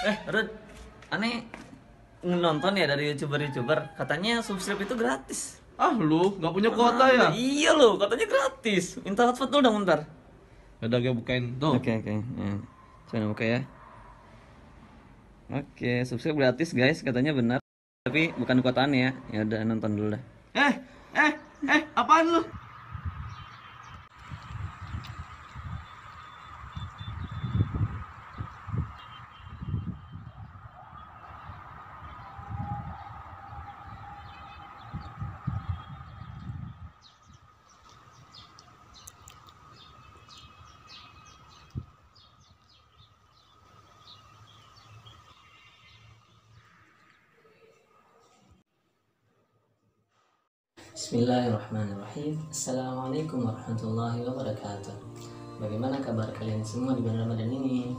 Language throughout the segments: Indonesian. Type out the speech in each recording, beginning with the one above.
Rud, aneh nonton ya dari youtuber katanya subscribe itu gratis. Ah lu nggak punya kuota ya? Iya loh, katanya gratis. Minta hotspot dulu dong bentar. Udah gue bukain tuh. Oke. Ya. Coba buka ya. Oke, subscribe gratis guys, katanya benar. Tapi bukan kuotaan ya. Ya udah nonton dulu dah. Eh, apaan lu? Bismillahirrahmanirrahim. Assalamualaikum warahmatullahi wabarakatuh. Bagaimana kabar kalian semua di bulan Ramadan ini?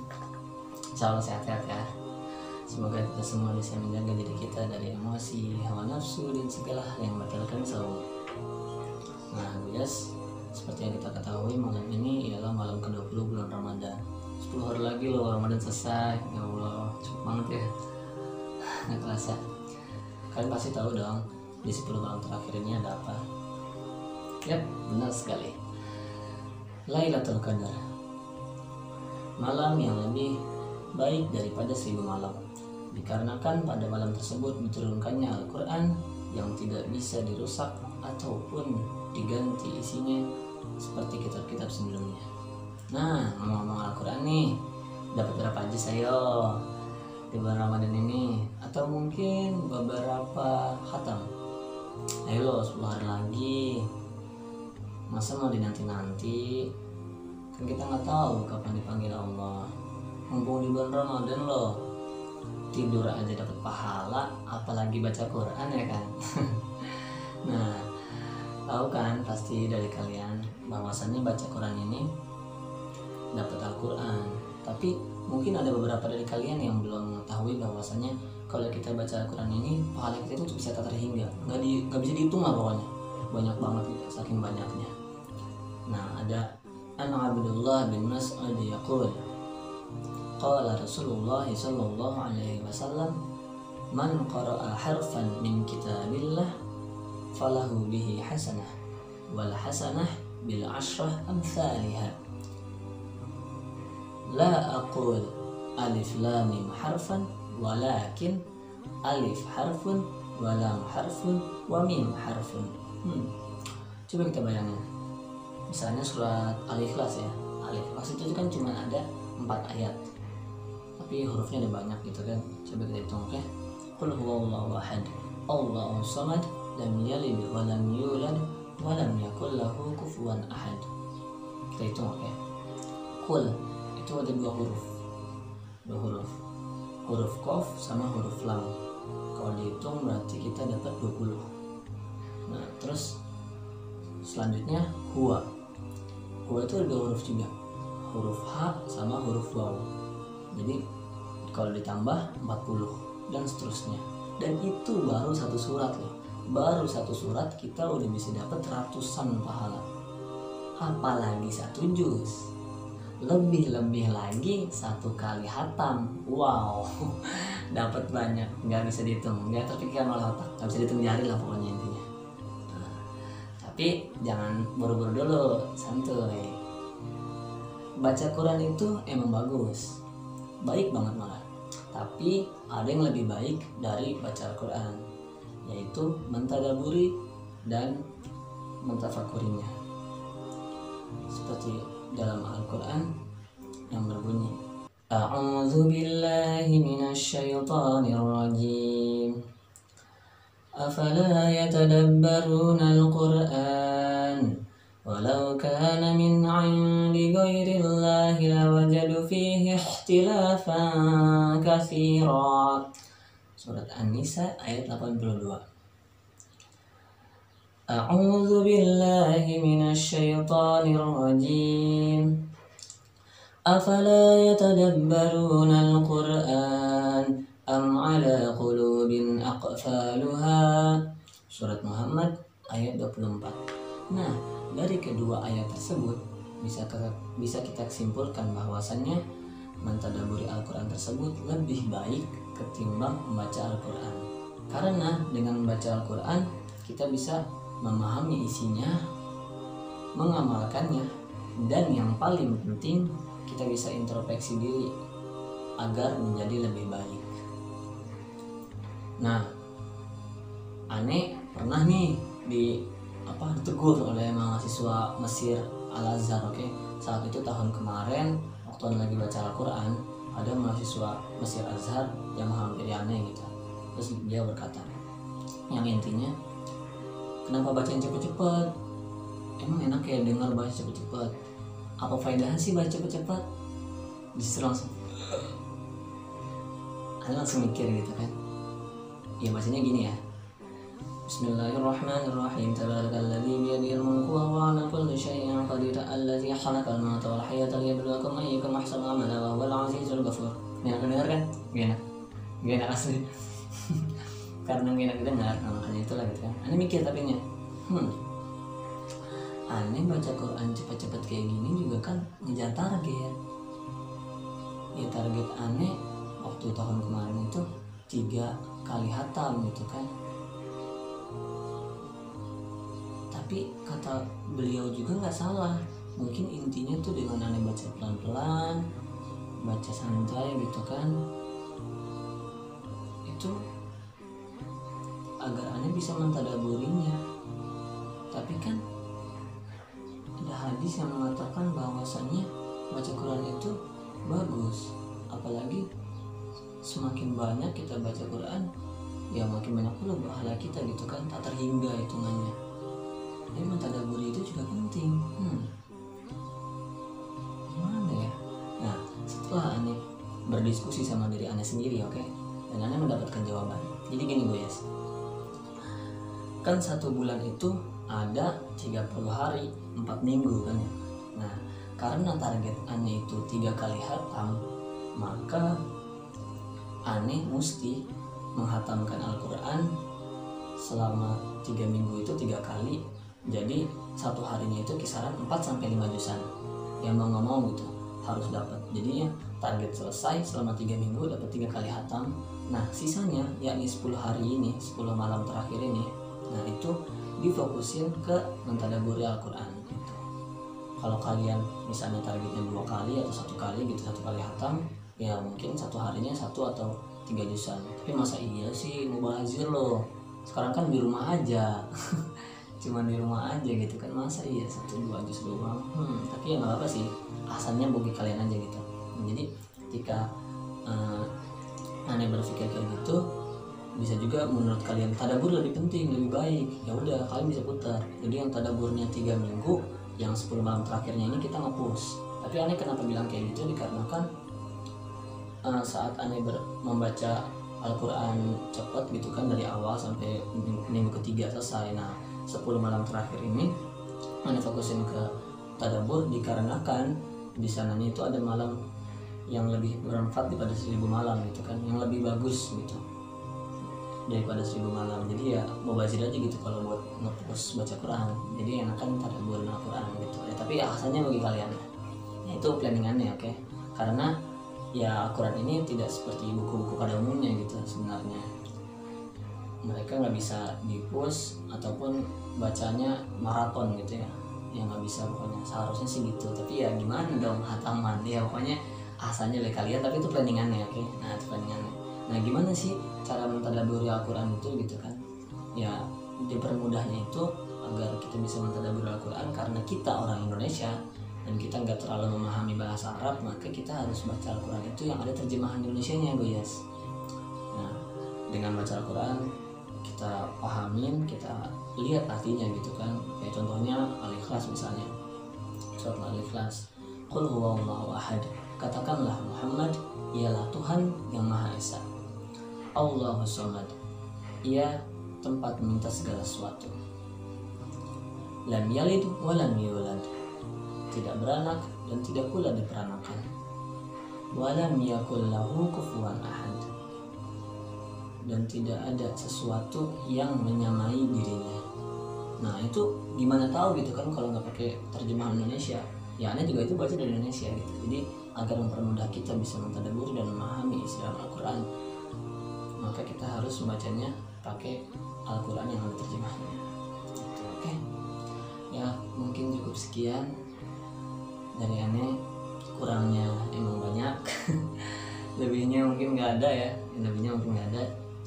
Insya Allah sehat-sehat ya. Semoga kita semua bisa menjaga diri kita dari emosi, hawa nafsu, dan segala hal yang membatalkan saum. Nah guys, seperti yang kita ketahui, malam ini ialah malam ke-20 bulan Ramadan. 10 hari lagi loh Ramadan selesai. Ya Allah, cepet banget ya. Nggak terasa. Kalian pasti tahu dong, di 10 malam terakhir ini ada apa? Yap, benar sekali. Lailatul Qadar. Malam yang lebih baik daripada 1000 malam. Dikarenakan pada malam tersebut diturunkannya Al-Quran yang tidak bisa dirusak ataupun diganti isinya seperti kitab-kitab sebelumnya. Nah, ngomong-ngomong Al-Quran nih, dapat berapa aja sayo di bulan Ramadan ini? Atau mungkin beberapa khatam? Ayo lo, 10 hari lagi. Masa mau dinanti-nanti? Kan kita nggak tahu kapan dipanggil Allah. Mumpung di bulan Ramadan lo, tidur aja dapat pahala, apalagi baca Quran ya kan? Nah, tahu kan pasti dari kalian bahwasannya baca Quran ini dapat Al-Quran. Tapi mungkin ada beberapa dari kalian yang belum mengetahui bahwasannya kalau kita baca Al-Quran ini pahala kita itu bisa tak terhingga, nggak bisa dihitung lah pokoknya, banyak banget gitu, saking banyaknya. Nah, ada An Abdullah bin Mas'ud yaqul qala Rasulullah sallallahu alaihi wasallam man qara'a harfan min kitabillah falahu bihi hasanah wal hasanah bil ashrah amsalihha la aqul alif lam mim harfan walakin alif harfun wa lam harfun wa mim harfun. Coba kita bayangin, misalnya surat Al-Ikhlas ya. Al-Ikhlas itu kan cuma ada 4 ayat, tapi hurufnya ada banyak gitu kan. Coba kita hitung, oke? Qul huwallahu ahad, Allahu samad, lam yalid wa lam yulad wa lam yakul lahu kufuwan ahad. Kita hitung, oke? Qul itu ada 2 huruf. Huruf Qaf sama huruf Lam. Kalau dihitung berarti kita dapat 20. Nah, terus selanjutnya Huwa itu ada 2 huruf juga. Huruf H sama huruf Waw. Jadi kalau ditambah 40 dan seterusnya. Dan itu baru 1 surat loh. Baru 1 surat kita udah bisa dapat ratusan pahala. Apalagi 1 juz. Lebih lagi 1 kali hatam. Wow, dapat banyak, nggak bisa dihitung, nggak terpikirkan oleh otak, nggak bisa dihitung jari lah pokoknya intinya. Nah, tapi jangan buru-buru dulu, santuy. Baca Quran itu emang bagus, baik banget malah. Tapi ada yang lebih baik dari baca Al-Quran, yaitu mentadaburi dan mentafakurinya. Seperti dalam Al-Quran yang berbunyi A'udzu billahi minasy syaithanir rajim. Afala yatadabbaruna al-Qur'an walau kana min 'indi ghairillahi lawajadu fihi ikhtilafan katsira. Surat An-Nisa ayat 82. A'udzu billahi minasy syaithanir rajim. Afala yatadabbaruna al-Qur'an am 'ala qulubin aqfaluha. Surat Muhammad ayat 24. Nah, dari kedua ayat tersebut bisa kita simpulkan bahwasannya mentadaburi Al-Quran tersebut lebih baik ketimbang membaca Al-Quran. Karena dengan membaca Al-Quran kita bisa memahami isinya, mengamalkannya, dan yang paling penting kita bisa introspeksi diri agar menjadi lebih baik. Nah, aneh pernah nih ditegur oleh mahasiswa Mesir Al-Azhar, oke. Saat itu tahun kemarin waktu lagi baca Al-Quran, ada mahasiswa Mesir Azhar yang menghampiri aneh gitu. Terus dia berkata, yang intinya, kenapa bacain cepet-cepet? Emang enak ya dengar baca cepet-cepet? Apa faedahnya sih baca cepet-cepet? Justru langsung mikir gitu kan. Ya maksudnya gini ya. Bismillahirrahmanirrahim. Tabarakalladzi biyadihil mulku wa huwa 'ala kulli syai'in qadir. Allazi khalaqal mauta wal hayata liyabluwakum ayyukum ahsanu amala wa huwal 'azizul ghafur. Enak dengar kan? Gak enak asli. Karena gak enak dengar, makanya itulah gitu kan. Aneh mikir tapi nya. Aneh baca Quran cepet-cepet kayak gini juga kan ngejar target. Ya target aneh waktu tahun kemarin itu 3 kali hatam gitu kan. Tapi kata beliau juga nggak salah, mungkin intinya tuh dengan aneh baca pelan-pelan, baca santai gitu kan, itu agar aneh bisa mentadaburinya. Tapi kan ada hadis yang mengatakan bahwasannya baca Quran itu bagus, apalagi semakin banyak kita baca Quran ya makin banyak pula pahala kita gitu kan, tak terhingga hitungannya. Jadi mentadaburi itu juga penting. Gimana ya? Nah, setelah aneh berdiskusi sama diri aneh sendiri, oke, dan aneh mendapatkan jawaban. Jadi gini guys, kan 1 bulan itu ada 30 hari 4 minggu kan ya. Nah, karena target aneh itu 3 kali hatam, maka aneh mesti menghatamkan Al-Quran selama 3 minggu itu 3 kali. Jadi 1 harinya itu kisaran 4-5 juzan. Yang mau nggak mau gitu harus dapat. Jadinya target selesai selama 3 minggu dapat 3 kali hatam. Nah sisanya yakni 10 hari ini, 10 malam terakhir ini, nah itu difokusin ke mentadaburi Al-Quran gitu. Kalau kalian misalnya targetnya 2 kali atau 1 kali gitu, 1 kali hatam, ya mungkin 1 harinya 1 atau 3 juzan. Tapi masa iya sih mubazir loh, sekarang kan di rumah aja. Cuman di rumah aja gitu kan, masa iya 1-2 juz doang. Tapi ya nggak apa sih, asalnya bagi kalian aja gitu. Jadi ketika aneh berpikir kayak gitu, bisa juga menurut kalian tadabur lebih penting, lebih baik, ya udah kalian bisa putar. Jadi yang tadaburnya 3 minggu, yang 10 malam terakhirnya ini kita nge-push. Tapi aneh kenapa bilang kayak gitu, dikarenakan saat aneh membaca Al-Quran cepat gitu kan, dari awal sampai minggu ketiga selesai. Nah 10 malam terakhir ini aneh fokusin ke tadabbur, dikarenakan di sananya itu ada malam yang lebih bermanfaat daripada 1000 malam gitu kan, yang lebih bagus gitu daripada 1000 malam. Jadi ya mau bazir aja gitu kalau buat nge-push baca Quran, jadi enakan tadabburin Al-Quran gitu ya. Tapi alasannya bagi kalian ya, itu planningannya, oke. Karena ya Al-Quran ini tidak seperti buku-buku pada umumnya gitu sebenarnya. Mereka nggak bisa di-push ataupun bacanya maraton gitu ya, nggak bisa pokoknya, seharusnya sih gitu. Tapi ya gimana dong hataman ya, pokoknya asalnya oleh kalian, tapi itu planningannya, oke. Nah itu planningannya. Nah gimana sih cara mentadaburi Al-Quran itu gitu kan ya, dipermudahnya itu agar kita bisa mentadaburi Al-Quran, karena kita orang Indonesia dan kita nggak terlalu memahami bahasa Arab, maka kita harus baca Al-Quran itu yang ada terjemahan Indonesianya guys. Nah dengan baca Al-Quran kita pahamin, kita lihat artinya gitu kan. Kayak contohnya Al-Ikhlas misalnya, surat Al-Ikhlas, Qul huwallahu ahad, katakanlah Muhammad ialah Tuhan yang Maha Esa. Allahus Samad, ia tempat meminta segala sesuatu. Lam yalid wa lam yulad, tidak beranak dan tidak pula diperanakan. Wa lam yakul lahu kufuwan ahad, dan tidak ada sesuatu yang menyamai dirinya. Nah itu gimana tahu gitu kan kalau nggak pakai terjemahan Indonesia? Ya aneh juga itu baca dari Indonesia gitu. Jadi agar mempermudah kita bisa mentadabburi dan memahami isi dalam Al-Quran, maka kita harus membacanya pakai Al-Quran yang ada terjemahnya. Oke, ya mungkin cukup sekian dari aneh, kurangnya emang banyak. Lebihnya mungkin nggak ada ya, lebihnya mungkin nggak ada.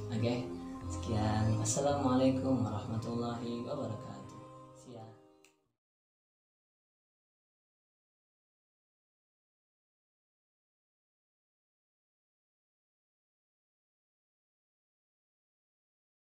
Oke, sekian. Assalamualaikum warahmatullahi wabarakatuh.